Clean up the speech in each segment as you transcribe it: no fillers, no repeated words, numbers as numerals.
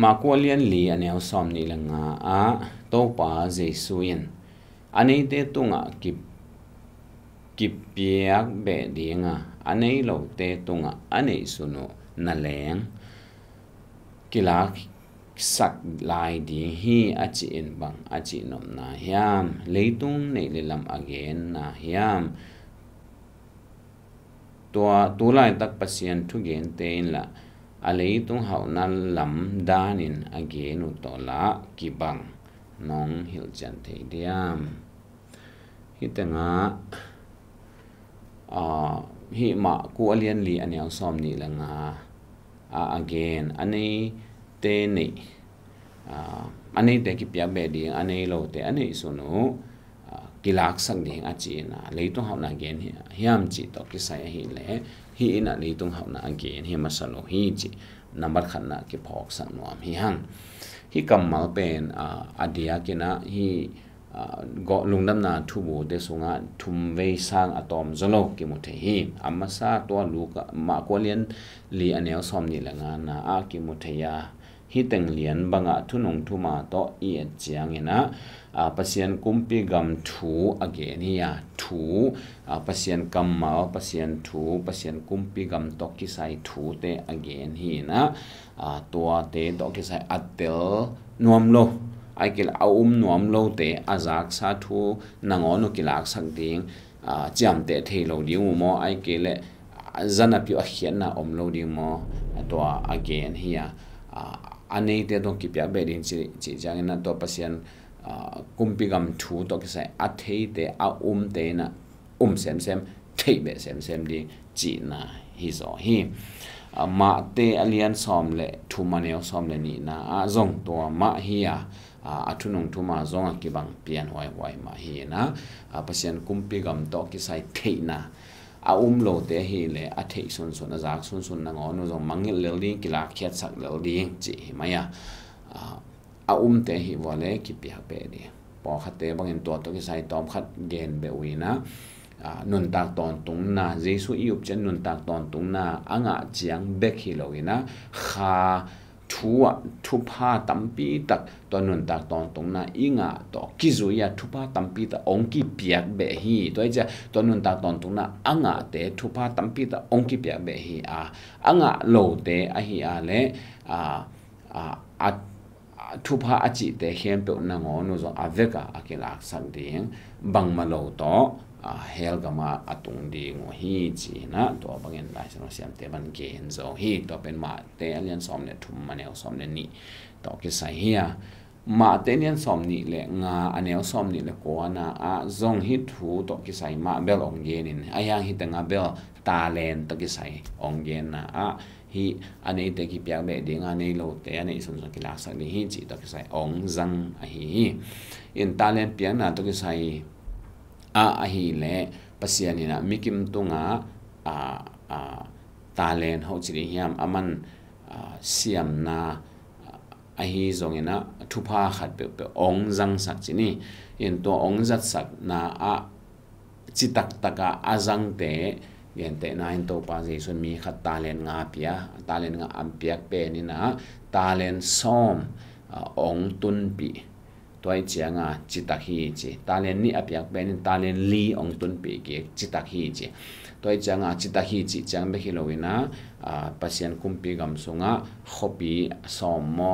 ma ko lian li aneu som ni langa a to pa jesuin anei te tunga kipiakbeh dinga neilote tunga neihsun na leng kilaksak lai di hi acih bang acih nom na hiam leitung nei lelam again na hiam tu lai tak pasien thu gen tein la leitung hau na lam danin again to la kibang nong hil chan thei diam hitanga hi ma ku alian li aneu som ni langa again anei te nei anei te kipiakbeh ding neilote neihsun kilaksak ding acih na leitung hau na again hiam chi to ki sai hi le hi ina leitung hau na again hi masalo hi chi number khan na ki phok san nuam hi hang hi kamal pen adia kina hi go lungdam na thubu te sunga thumvei sang atom zolo ki mu the hi amasa to luka ma kolian li aneu som ni langa na a ki mu the ya hi teng lian banga thunung thuma to i chiang ina pasien kumpi gam thu again hiya thu pasien kammal pasien thu pasien kumpi gam to ki sai thu te again hi na to te to ki sai atel nuam lo ai kil nuam lo te azak sa thu nangono kilaksak ding jam te thelo ding mo ai kile zana pi a hian na om lo ding mo to again hiya anei te dong kipiakbeh ding chi jang na to pasien kumpi gam thu to ki sai a thei te a te na sem thei be sem di chi na hi zo hi ma te alian som le thu maneu som le ni na zong to ma hi athunung thuma zonga kibang pian hoi ma hi na pasien kumpi gam to ki sai thei na lo te hi le a thei sun azak sun na ngon zo mangil le ding kilak khiat sak le ding chi maya te hi wale kipiakbeh di po khate bangin to ki sai tom khat gen be uina nun tak ton tung na jesu iup chen nun tak ton tung na anga chiang bek hi lo ina kha thu pha tampi tak to nun tak ton tung na inga to kizuya thu pha tampi ta ong kipiakbeh hi to ja to nun tak ton tung na anga te thu pha tampi ta ong kipiakbeh hi anga lo te a hi le thu pha acih te hiam pe na ngon zo aveka kilaksak ding bang malo to hel gama atung ding hi chi na to bangin lai so siam te ban gen zo hi to pen ma te alian som ne thum maneu som ne ni to ki sai hiya ma te alian som ni le nga aneu som ni le ko na zong hi thu to ki sai ma bel ong gen in ayang hi tanga bel talent to ki sai ong gen na hi anei te kipiakbeh ding neilote neihsun kilaksak ni hi chi to ki sai ong zang hi in talent piang na to ki sai hi le pasian ina mikim tunga talent ho chi hiam aman siam na hi zong ina thupa khat pe ong zang sak chi ni in to ong zat sak na chitak taka azang te gen te na in to pa jesun mi khat talent nga pia talent nga ampiakbeh ni na talent som ong tun pi toy chianga chitak hi chi talent ni apiakbeh ni talent li ong tun pi ke chitak hi chi toy chianga chitak hi chi chang be hilowina pasien kumpi gam sunga khopi som mo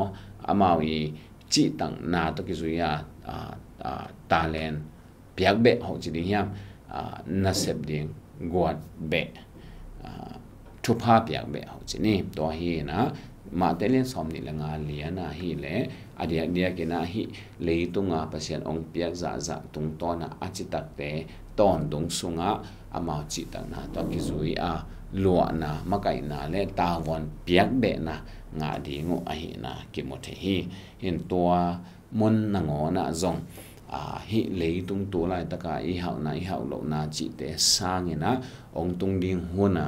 amawi chi tang na to ki zuya talent piakbeh ho chi ding hiam na sep ding guat be thupa piakbeh ho chi ni to hi na ma telen som ni langa liana hi le adia kina hi leitunga pasien ong piak za tung to na achitak te ton dung sunga ama chi ta na to ki zui lua na makai na le tawon piakbeh na nga dingu hi na ki mo the hi hin to mon na ngo na zong hi leitung tu lai taka i hau lo na chi te sangina ong tung ding huna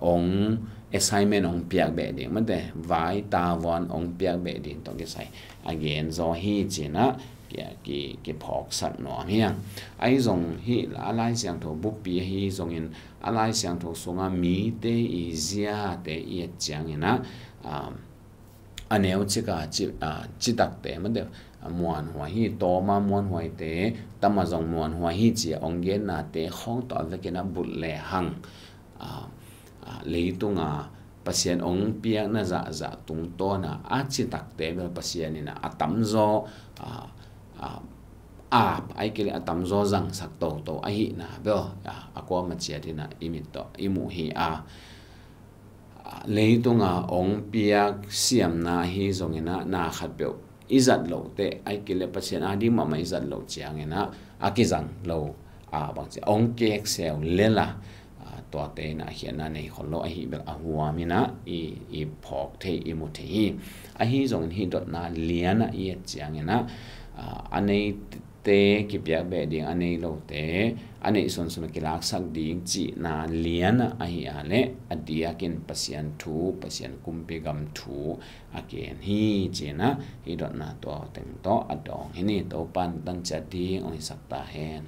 ong assignment ong piakbeh ding mate vai tawon ong piakbeh ding to ki sai again zo hi china ki phok sak no hiang ai zong hi alai siang tho bu pi hi zong in alai siang tho sunga mi te i zia te i chiang ina aneu chika chi tak te ma de muan hua hi to ma muan hua te tama zong muan hua hi chi onggen na te khong to vekena bul le hang leitunga pasien ong piak na za tung to na achi tak te bel pasien ina atamzo ai kile atamzo zang sak to ahi na bel akwa ma chia dina imit to imu hi leitunga ong piak siam na hi zongena na khat be izat lo te ai kile pasien adi ma izat lo chiangena akizang lo bang che ong kek sel lela to te na hian na nei kholo a hi bel a huamina i phok the i mu the hi a hi zong hi dot na liana i chiangena anei te kipiakbeh ding anei lo te anei son kilaksak ding chi na liana a hi ale adiakin pasian kumpi gam thu again hi chena hi dot na to teng to adong hini to pan dang cha ding oi sakta hen